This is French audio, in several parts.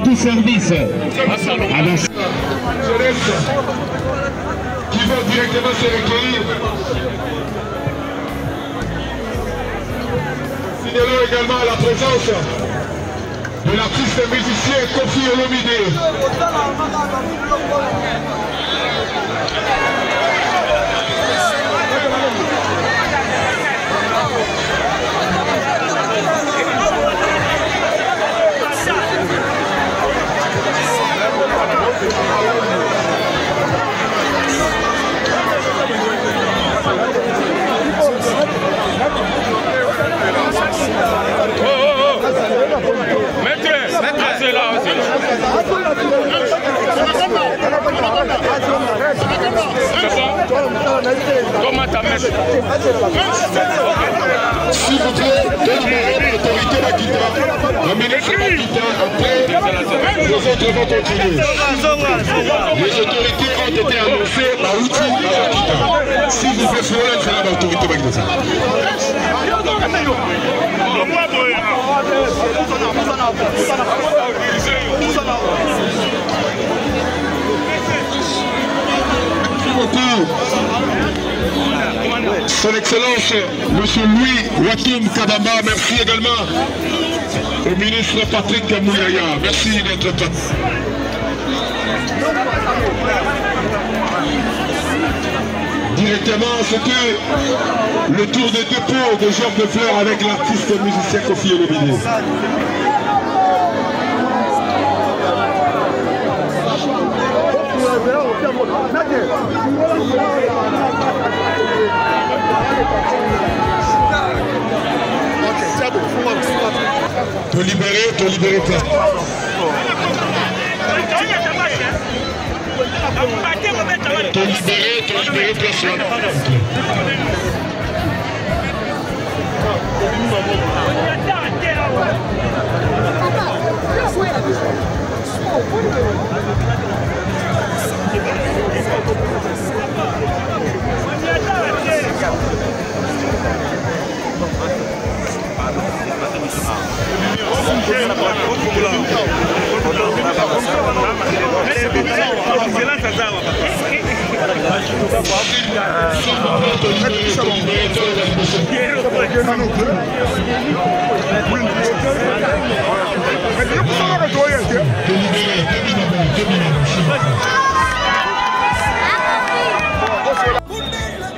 tout service. Qui vont directement se recueillir. Signalons également la présence de l'artiste musicien Kofi Olomide. S'il vous plaît, l'autorité va quitter. Le ministre va quitter. Après, les autres vont continuer. Les autorités ont été annoncées par l'outil va quitter. S'il vous plaît, c'est l'autorité va quitter. Son Excellence, Monsieur Louis Wakim Kabamba, merci également au ministre Patrick Kamouyaya. Merci d'être là. Directement, c'était le tour de dépôt de Georges de Fleurs avec l'artiste musicien Kofi Olomide. Te libérer place. Te libérer place.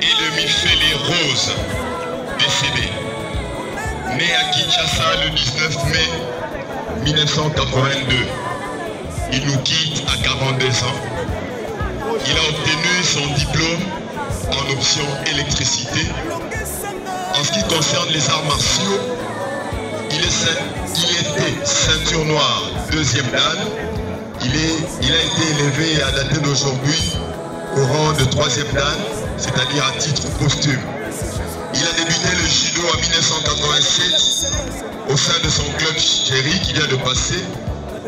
Et le Mifele Rose, décédé, né à Kinshasa le 19 mai 1982. Il nous quitte à 42 ans. Il a obtenu son diplôme en option électricité. En ce qui concerne les arts martiaux, il était ceinture noire, deuxième dan. Il a été élevé à dater d'aujourd'hui au rang de troisième dan, c'est-à-dire à titre posthume. Il a débuté le judo en 1987 au sein de son club chéri qui vient de passer,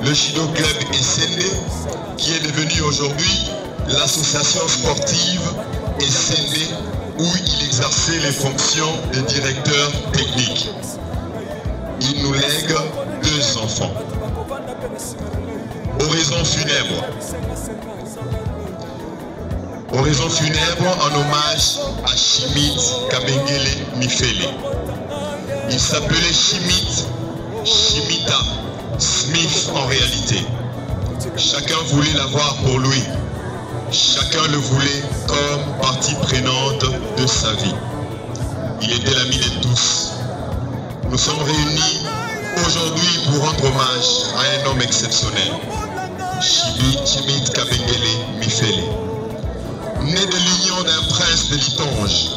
le Judo Club Essene, qui est devenu aujourd'hui l'association sportive Essene, où il exerçait les fonctions de directeur technique. Il nous lègue 2 enfants. Oraison funèbre. Oraison funèbre en hommage à Chimit Kabengele Mifele. Il s'appelait Chimita Smith en réalité. Chacun voulait l'avoir pour lui. Chacun le voulait comme partie prenante de sa vie. Il était l'ami de tous. Nous sommes réunis aujourd'hui pour rendre hommage à un homme exceptionnel, Chimit Kabengele Mifele. Né de l'union d'un prince de Litonge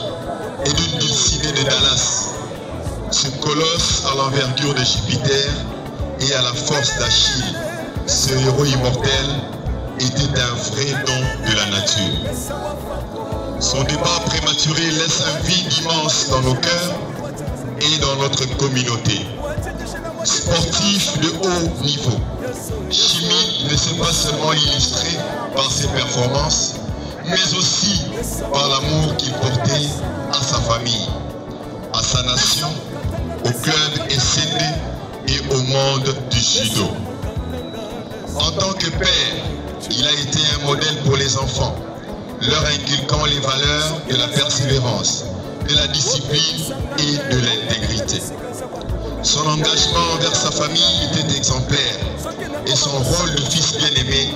et d'une dulcinée de Dallas, ce colosse à l'envergure de Jupiter et à la force d'Achille, ce héros immortel, était un vrai don de la nature. Son départ prématuré laisse un vide immense dans nos cœurs et dans notre communauté. Sportif de haut niveau, Chimit ne s'est pas seulement illustré par ses performances, mais aussi par l'amour qu'il portait à sa famille. famille, à sa nation, au club SCD et au monde du judo. En tant que père, il a été un modèle pour les enfants, leur inculquant les valeurs de la persévérance, de la discipline et de l'intégrité. Son engagement envers sa famille était exemplaire et son rôle de fils bien-aimé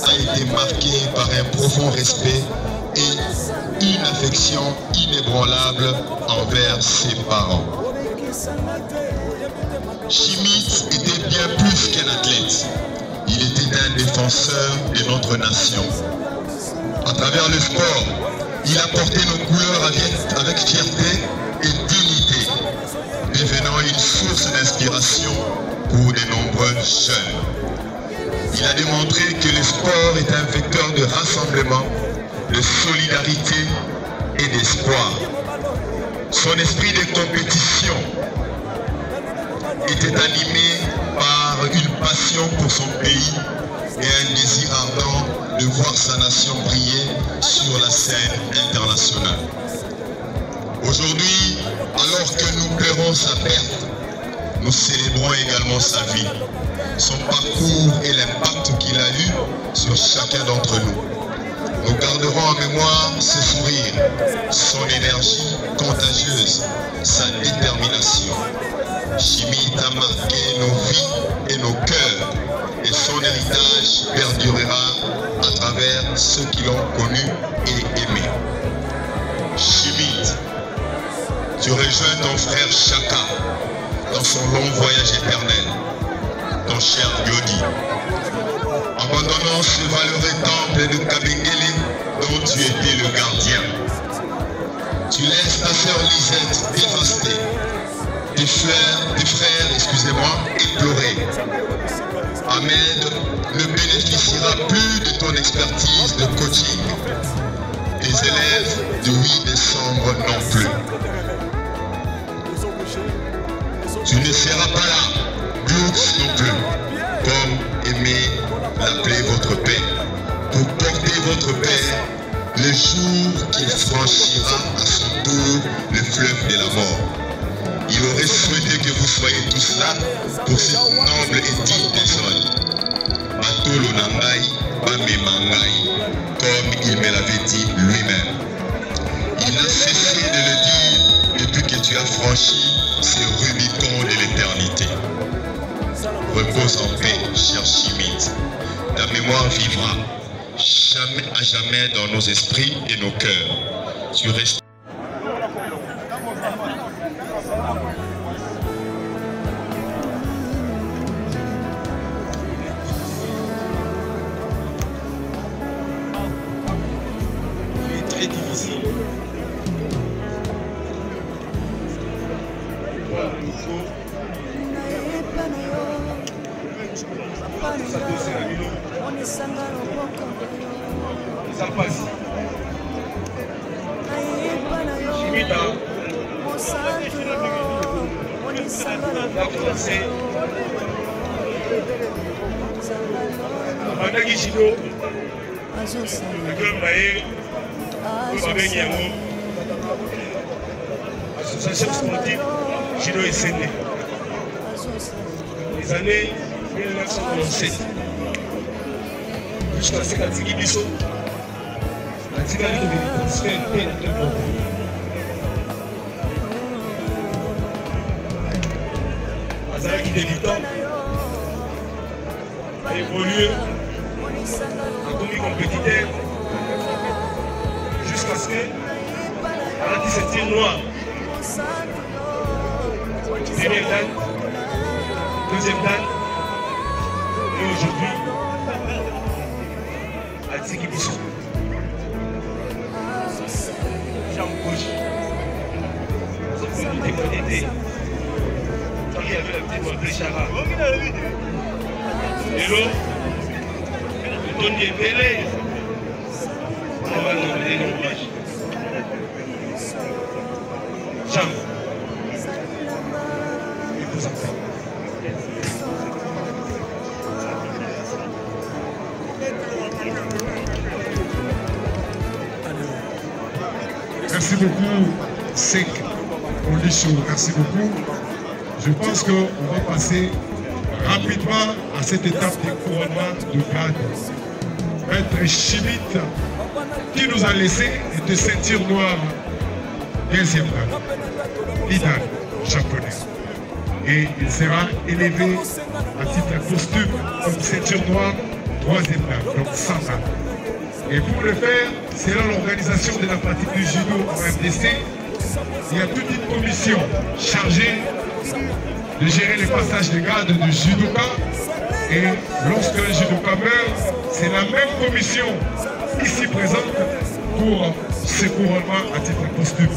a été marqué par un profond respect et une affection inébranlable envers ses parents. Schmitt était bien plus qu'un athlète. Il était un défenseur de notre nation. À travers le sport, il a porté nos couleurs avec fierté et dignité, devenant une source d'inspiration pour de nombreux jeunes. Il a démontré que le sport est un vecteur de rassemblement, de solidarité et d'espoir. Son esprit de compétition était animé par une passion pour son pays et un désir ardent de voir sa nation briller sur la scène internationale. Aujourd'hui, alors que nous pleurons sa perte, nous célébrons également sa vie, son parcours et l'impact qu'il a eu sur chacun d'entre nous. Nous garderons en mémoire ses sourires, son énergie contagieuse, sa détermination. Schmitt a marqué nos vies et nos cœurs, et son héritage perdurera à travers ceux qui l'ont connu et aimé. Schmitt, tu rejoins ton frère Chaka dans son long voyage éternel, ton cher Yodi, abandonnant ce valeureux temple de Kabengele dont tu étais le gardien. Tu laisses ta sœur Lisette dévastée, tes frères, éplorés. Ahmed ne bénéficiera plus de ton expertise de coaching. Tes élèves du 8 décembre non plus. Tu ne seras pas là, Brooks non plus, comme aimez l'appeler votre père, pour porter votre père le jour qu'il franchira à son tour le fleuve de la mort. Il aurait souhaité que vous soyez tous là pour cette noble et digne personne. Batolo Nangai, Bame Mangai, comme il me l'avait dit lui-même. Il n'a cessé de le dire depuis que tu as franchi ce Rubicon de l'éternité. Repose en paix, cher Schmitt. Ta mémoire vivra à jamais dans nos esprits et nos cœurs. Tu restes. Très difficile. Ça passe. Schmitt a commencé pendant que Judo association sportive Judo SND. Les années 1997 jusqu'à ce qu'Atiki Bisso Azalaki débutant a évolué en commis compétiteur jusqu'à ce que à la 17e noire, première dame, deuxième dame, et aujourd'hui Atiki Bisso. Jean Gauche, sauf que nous témoignons il y avait la petite voix de Chara. Et là, le ton est belé. On va nous donner nos villages. Jean, il faut s'en faire. Merci beaucoup. 5 conditions. Merci beaucoup. Je pense qu'on va passer rapidement à cette étape de couronnement de grade. Maître Chimite, qui nous a laissé de ceinture noire, 2e grade, Lidal, japonais. Et il sera élevé à titre posthume comme ceinture noire, 3e grade, donc 100 ans. Et pour le faire, selon l'organisation de la pratique du judo en RDC, il y a toute une commission chargée de gérer les passages de grade du judoka. Et lorsque le judoka meurt, c'est la même commission ici présente pour ce couronnement à titre posthume.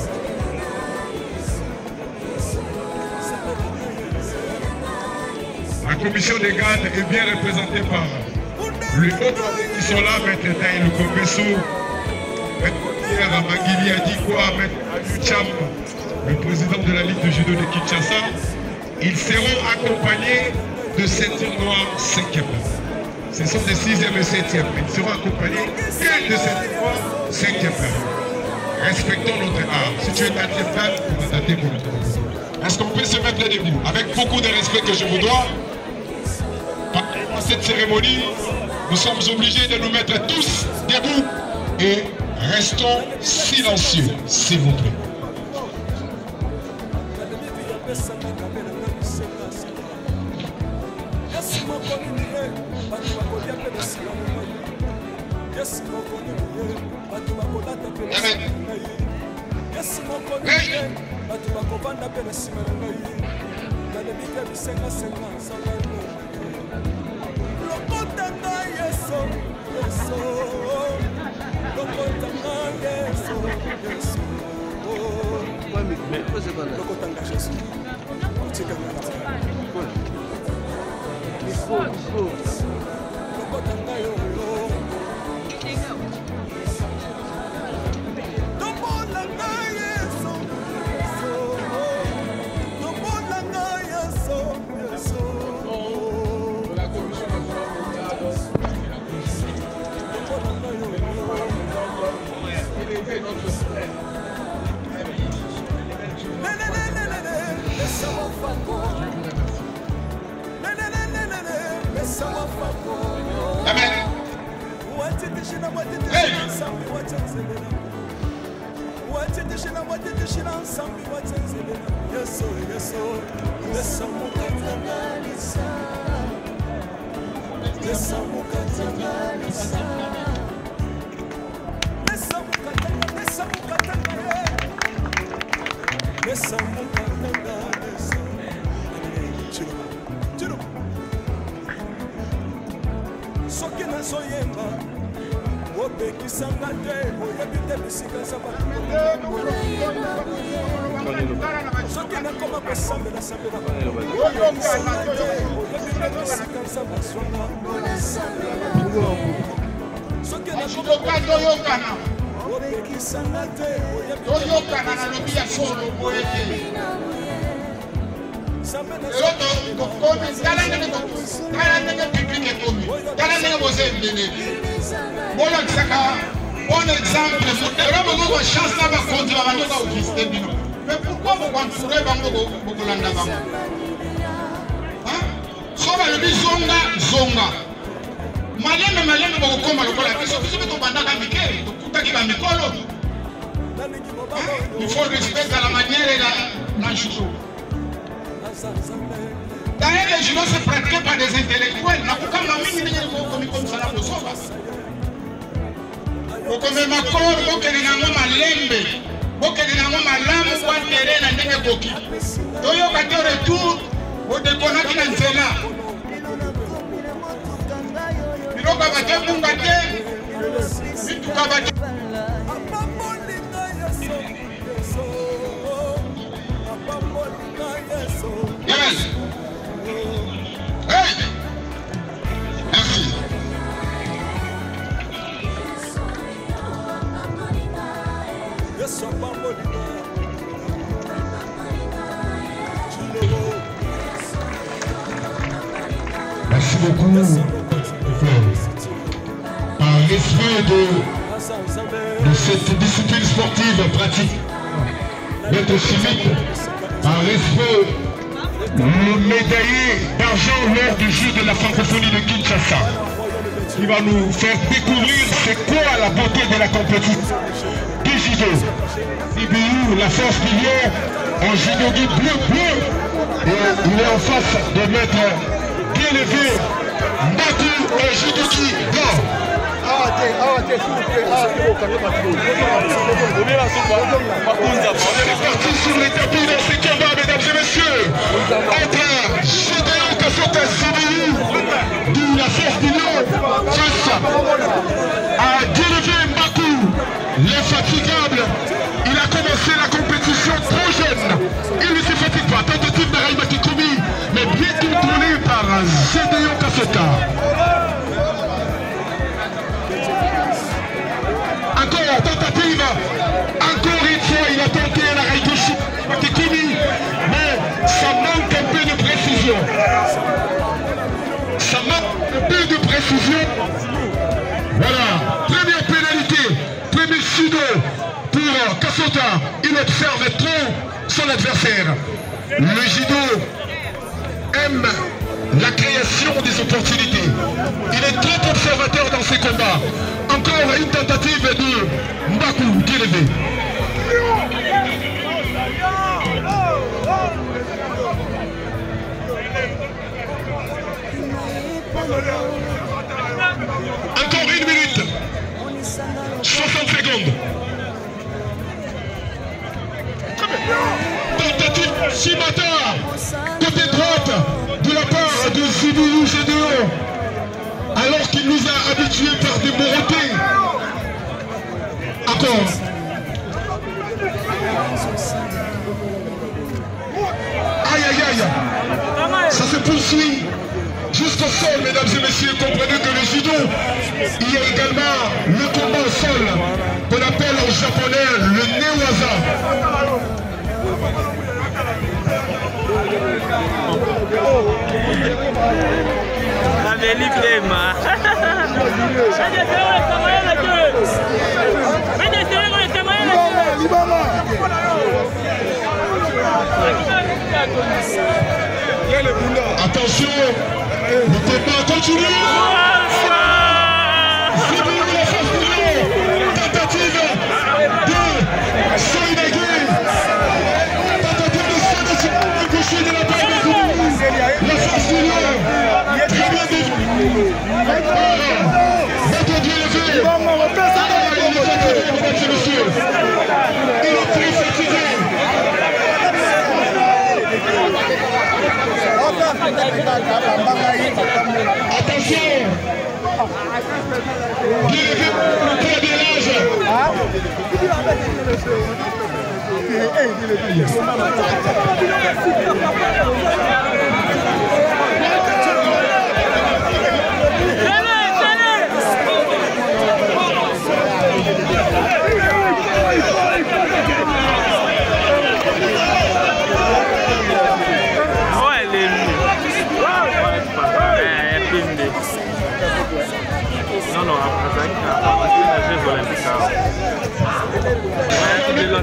La commission des grades est bien représentée par les autres qui sont là, Maître Taï Lukombeso, Maître Pierre Amagili Adikwa, Maître Alucham, le président de la Ligue de judo de Kinshasa. Ils seront accompagnés de ceinture noire 5e. Ce sont des 6e et 7e. Ils seront accompagnés que de ceinture noire 5e. Respectons notre art. Si tu es athlète, on va dater pour le temps. Est-ce qu'on peut se mettre debout? Avec beaucoup de respect que je vous dois, à cette cérémonie, nous sommes obligés de nous mettre tous debout et restons silencieux, s'il vous plaît. Mais pourquoi vous contourez Bango? Zonga. Maleme bakokoma lokola biso to bandaka mikele tokutaki ba mikolo. Il faut respecter la manière la judo. D'ailleurs, les judo se pratiquent par des intellectuels. Na kukamba mingi ndenge comme ça la bosoba. Okome makolo bokele nango malembe. Bokele nango malamu kwa terrain na ndenge boki. Toyo ka retour au déconaki na nzela. Yes. Hey. Merci. Merci beaucoup. Par l'effet de cette discipline sportive pratique Maître Chimite, par respect, le médaillé d'argent lors du jeu de la francophonie de Kinshasa, qui va nous faire découvrir c'est quoi la beauté de la compétition du judo. IBU, la force du lion, en judo du bleu. Et il est en face de maître bien élevé, Mbaku et judoki blanc. C'est parti sur les tapis dans ces combats, mesdames et messieurs, entre Gédéon Kassoka Sibiu de la force du lion face à Guélevé Mbaku, l'infatigable. Il a commencé la compétition trop jeune. Il ne se fatigue pas. Tentative d'Araïba Kikomi, mais bien contrôlé par Gédéon Kassoka. Encore tentative. Encore une fois, il a tenté la Raïgoshi Kikomi, mais ça manque un peu de précision. Ça manque un peu de précision. Voilà. Première pénalité. Premier judo. Pour Kassoka, il observe trop son adversaire. Le judo aime la création des opportunités. Il est trop observateur dans ses combats. Encore une tentative de Mbaku qui est levé. Encore 1 minute 60 secondes. Tentative Shimata, côté droite de la part de Sibiu Gédéon, alors qu'il nous a habitués par des morotés. Encore. Aïe aïe aïe. Ça se poursuit jusqu'au sol, mesdames et messieurs. Comprenez que le judo, il y a également le combat au sol qu'on appelle en japonais le newaza. Attention, le combat continue. Tentative de Soinagé. Tentative de Soinagé de la part de la force du lion. Très bien défendu. Votre Dieu est fait. Il est fatigué, mesdames et messieurs. Il est très fatigué. Attention. Bien élevé pour de l'âge.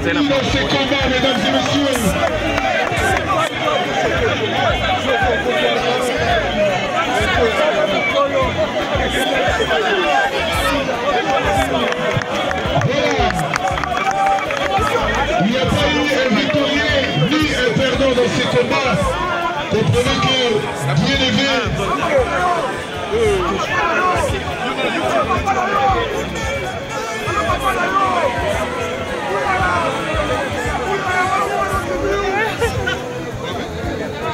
Dans ces combats, mesdames et messieurs. Il n'y a pas eu un victorieux ni un perdant dans ces combats. Comprenez que bien élevé.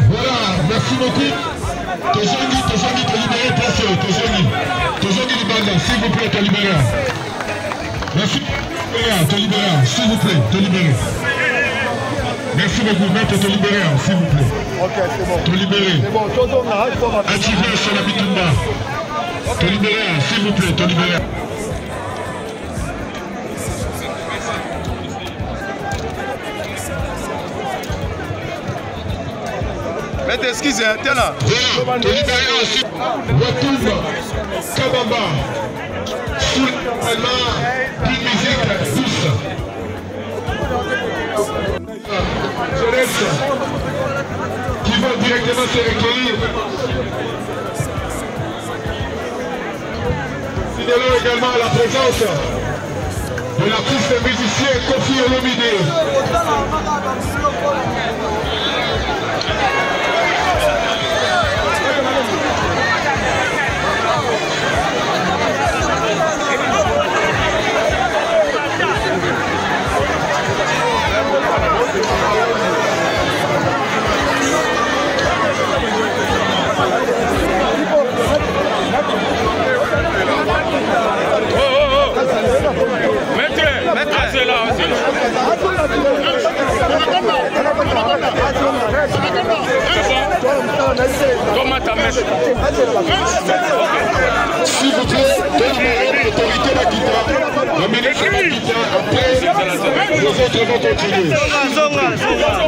Voilà, merci beaucoup. Tojongi, te libérer, place, Tojongi Libanda, s'il vous plaît, te libérer. Merci, te libérer, s'il vous plaît, te libérer. Merci beaucoup, maître, te libérer, s'il vous plaît. Ok, c'est bon. Te libérer. C'est bon, activez sur la bitumba. Te libérer, s'il vous plaît, te libérer. Mettez excusez, tiens là. Voilà, te libérer ensuite. Watoumba, Kabamba, sous la main d'une musique douce. jeunesse qui vont directement se recueillir. Signalons également la présence de l'artiste musicien Kofi Olomide. S'il vous plaît, donnez l'autorité Makita. La ministre Makita, après, les autres vont continuer.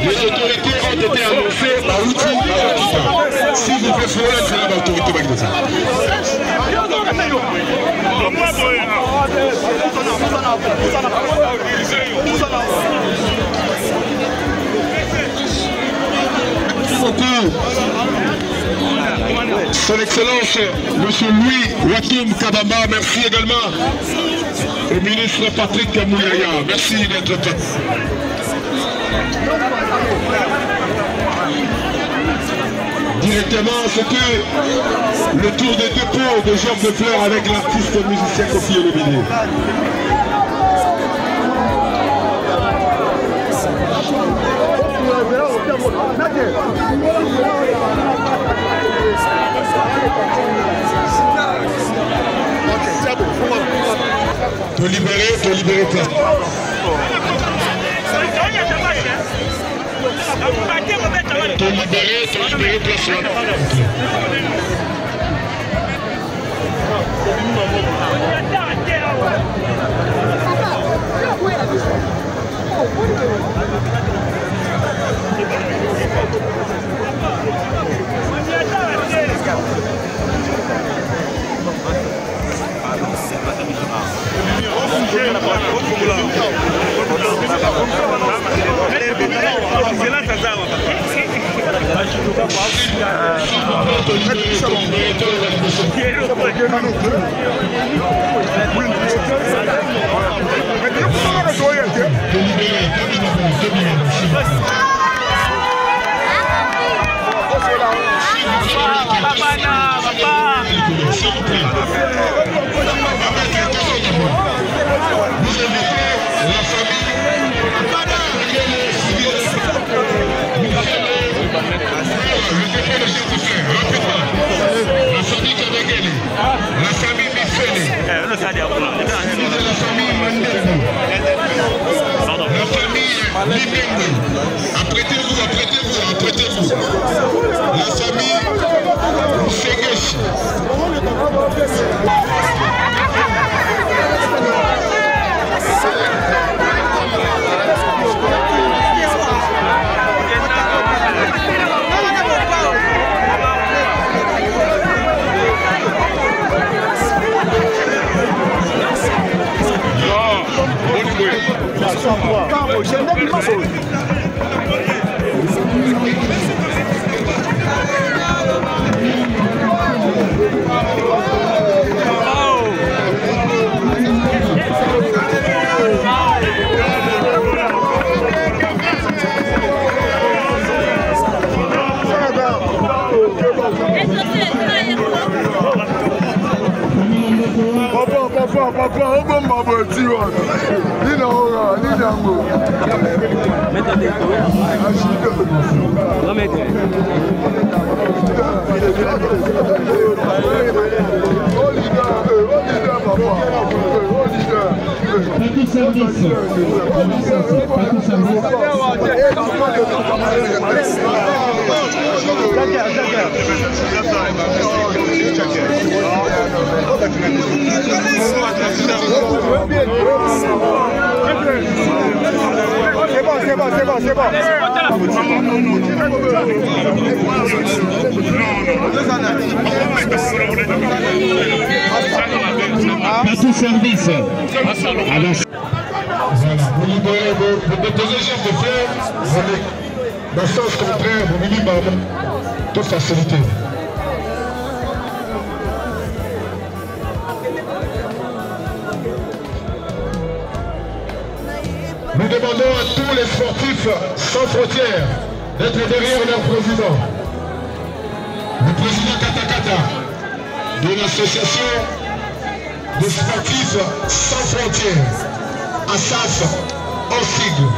Les autorités ont été annoncées par l'outil Makita. S'il vous plaît, Florent, c'est l'autorité Makita. Merci beaucoup. Son Excellence, M. Louis Watoum Kabamba, merci également au ministre Patrick Kamouyaya. Merci d'être là. Directement, c'était le tour des dépôts de Georges de Fleurs avec l'artiste musicien Kofi Olomide. Te libérer place. Te libérer place. Apprêtez-vous. La famille Segeshi. Papa, C'est bon. Pas tout service. Voilà, vous libérez, vous déposez chef de fer, dans le sens contraire, vous libérez toute facilité. Nous demandons à tous les sportifs sans frontières d'être derrière leur président. Le président Katakata de l'association des sportifs sans frontières, ASAF, en sigle.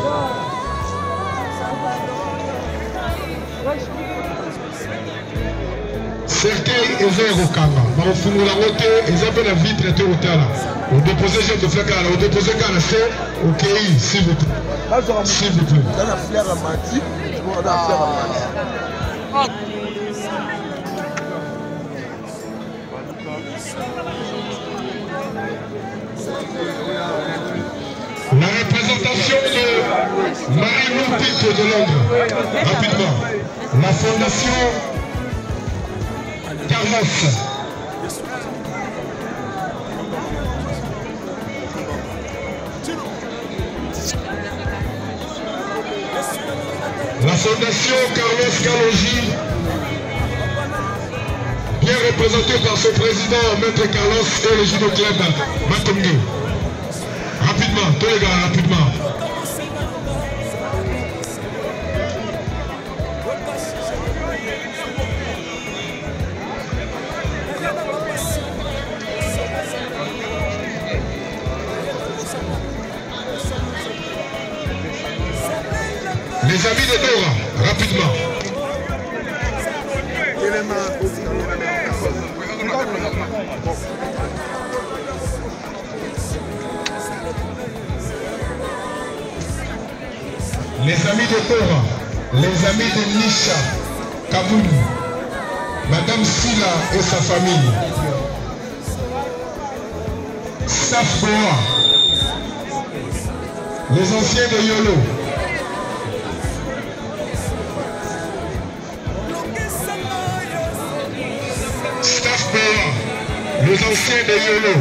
Cercueil et zéro kanga. Marofungula rote et zappé la vitre et au tala. Au déposé chef de flacard, au déposé canne, c'est ok, s'il vous plaît. S'il vous plaît. Dans la fleur à mati, on a la fleur à mati. La représentation de Marie-Lou Pinto de Londres, rapidement. La fondation Carlos. La fondation Carlos Kalogi, bien représentée par son président, Maître Carlos et le judo club Matongue. Rapidement, tous les gars, rapidement. Les amis de Dora, rapidement. Les amis de Dora, les amis de Nisha, Kaboul, Madame Silla et sa famille, Saf Boa, les anciens de Yolo, Staff Boa, les anciens de Yolo,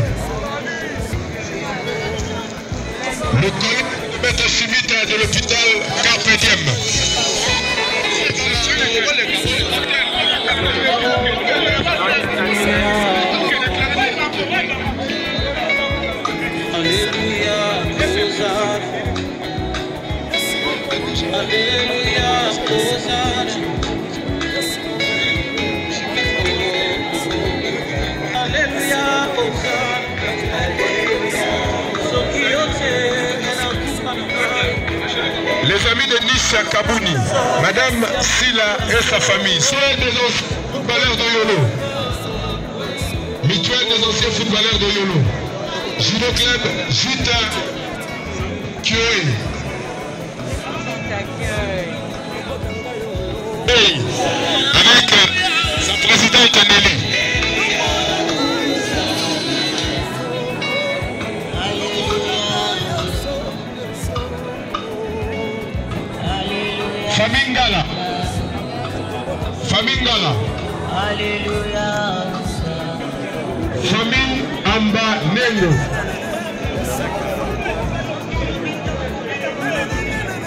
le collègue de Maître Chimita de l'hôpital Carpe Diem. Les amis de Nisha Kabouni, Madame Silla et sa famille, mutuelle des anciens footballeurs de Yolo, mutuelle des anciens footballeurs de Yolo, judo club Juta Kyoé. Hey, avec sa présidente Nelly. Famingala. Famingala. Alléluia. Famille Amba Nengo.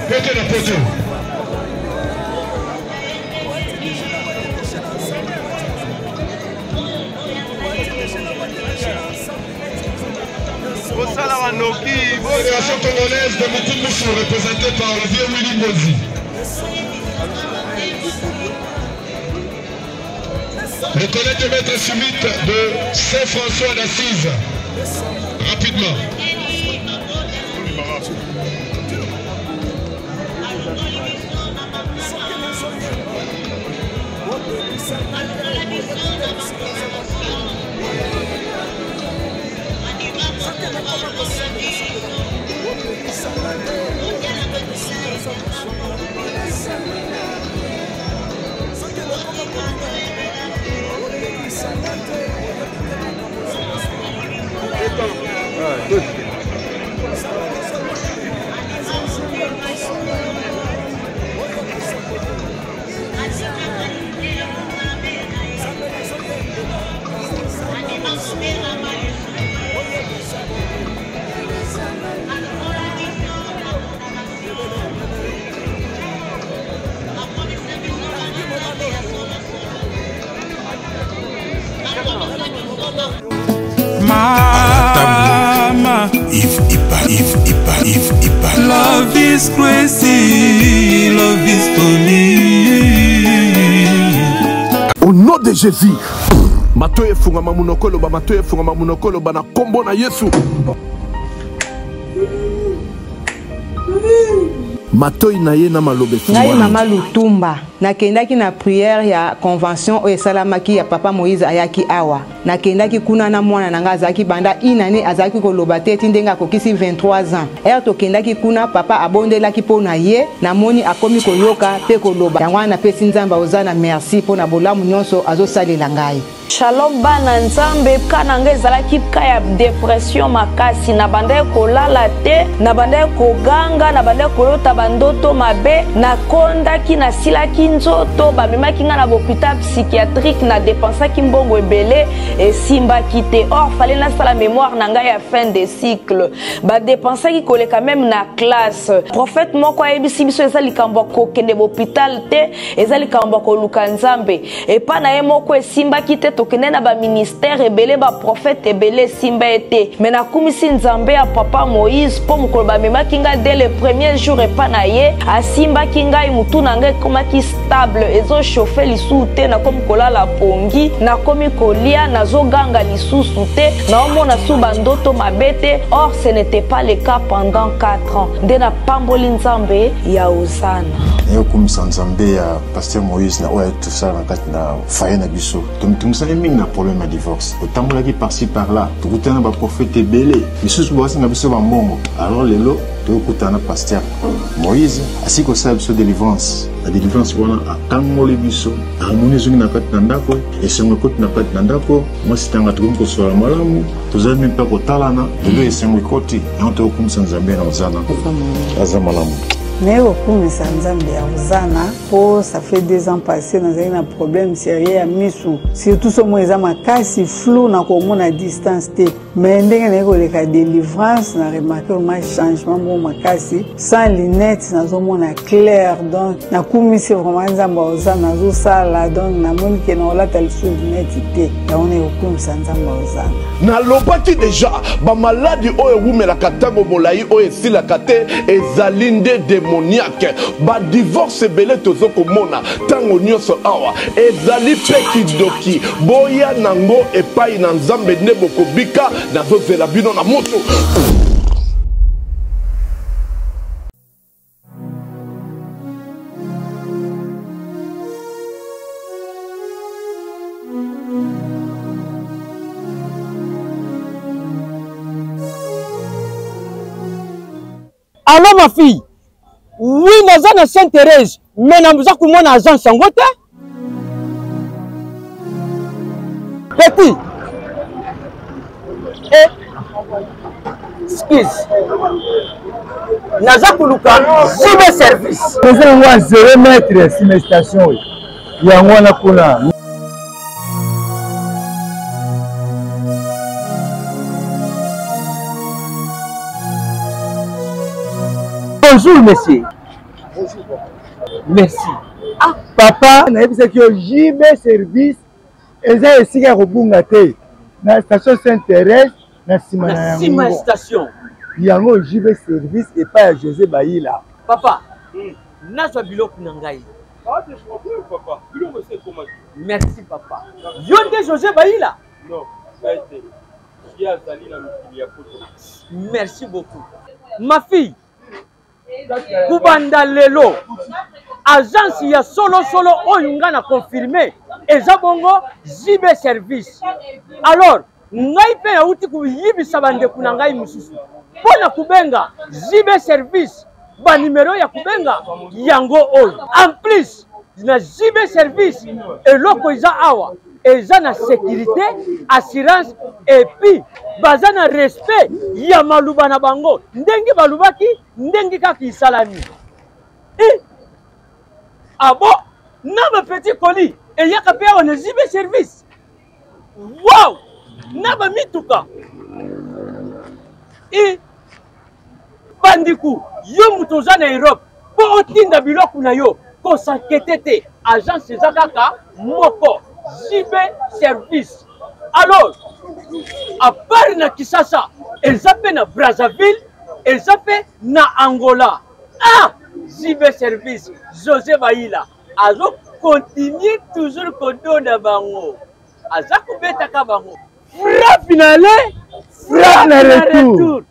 Pote na pote. Fédération congolaise de Mukumbushu, représentée par le vieux Willy Mozi. Le collègue de Maître Sumit de Saint-François d'Assise. Rapidement. Love is crazy, love is funny. Au nom de Jésus, matoye funga mamunokolo ba matoye funga mamunokolo ba na kombo na Yesu. Matoyi na ye na malobe ngai mama Lutumba nakendaki na prière ya convention oyo esalamaki ya papa Moïse ayaki awa nakendaki kuna na mwana nanga azalaki banda inane azalaki koloba te eti ndenge akokisi 23 ans ere tokendaki kuna papa abondelaki mpo na ye namoni akomi koyoka mpe koloba yango wana napesi nzambe oza na merci mpo na bolamu nyonso azosalela ngai. Shalom bana nzambe kana ngai ezalaki ka ya depression makasi na banda kolala te na banda koganga na banda kolota bandoto mabe na kondaki na silaki nzoto bamemaki nga na hôpital psychiatrique na dépensaki mbongo ebele esimbaki te or fallait nasala mémoire na ngai ya fin de cycle ba dépensaki koleka même na classe prophète moko ayebisi biso eza likambo kokende hôpital te eza likambo koluka nzambe epa na ye moko esimbaki te tokende na ba ministère ebele ba prophète ebele simba ete mais nakumisi nzambe ya papa Moïse po mokolo bamemaki nga dès le premier jour epa na ye asimbaki ngai mutu na ngai komaki stable ezo chauffer lisusu te nakomi kolala pongi nakomi kolia nazoganga lisusu te naomona su bandoto mabe te or ce n'était pas le cas pendant 4 ans nde na pamboli nzambe ya Osana nayokumisa nzambe ya pasteur Moïse na oyo tosala na kati na faye na biso tomitungisani mingi na problème ya divorce otambolaki par-ci par-là tokutana na baprofete ebele misusu bawasinga biso bambongo alors lelo tokutana na pasteur Moïse asi kosala biso délivrance la délivrance wana akangoli biso harmonie ezongi na kati na ndako esengo ekoti na kati na ndako mwasi tanga tokomi kosola malamu tozali mpe mpe kotalana lelo esengo ekoti yango tokokumisa nzambe na Osana aza malamu. Mais au kumisa nzambe ya Osana po ça fait 2 ans passés dans un problème sérieux à misu surtout ce mois makasi flou na komona distance te mais ndenge na ko leka délivrance na remarqué un changement bon makasi sans lunettes na zomona clair donc na kumisa vraiment nzambe ya Osana zo sala donc na moni ke na olata le lunettes te ya on est au kumisa nzambe ya Osana na lobaki déjà ba maladie oyo wumela katango molai oyo esila kate ezalinde démoniaque ba divorce belé tozoko mona tango nyonso awa ezali pe kidoki boya nango epai na nzambe nde bokobika nazozela bino na moto. Allô ma fille, oui, naza na Sainte-Thérèse, mais na mbuza kumona agence yango te. Petit. Excuse. Naza kuluka jibe service. Pesa ngwa 0 mètre si na station yango na kuna. Bonjour monsieur. Bonjour. Merci. Ah papa, na yebisa ki JB service eza esika kobunga te na station Sainte-Thérèse na sima na yango. Sima station. Yango JB service et pas José Baïla. Papa, nazwa biloko na ngai. Ah, je comprends papa. Biloko c'est comment? Merci papa. Yonde José Baïla? Non, ça a été. Qui a sali na mukili ya poto. Merci beaucoup. Ma fille, kubanda lelo agence ya solo oyo nga na confirmé eza bongo JB service. Alors ngai pe ya uti kuyibisa bandeko na ngai mususu pona kubenga JB service ba numéro ya kubenga yango oyo en plus na JB service eloko eza awa eza na sécurité assurance et puis baza na respect ya maluba na bango ndenge balubaki ndenge kaka isalami abo na ba petit colis et yaka pe on JB service wow na ba mituka bandiku yo mutoza na Europe po otinda biloko na yo ko s'inquiéter te agence eza kaka moko JB service. Alors à part na Kisasa eza pe na Brazzaville eza pe na Angola. Ah, JB Service José Baïla azo continue toujours kodonda bango aza kubeta ka bango. Frappe finale, frappe na retour.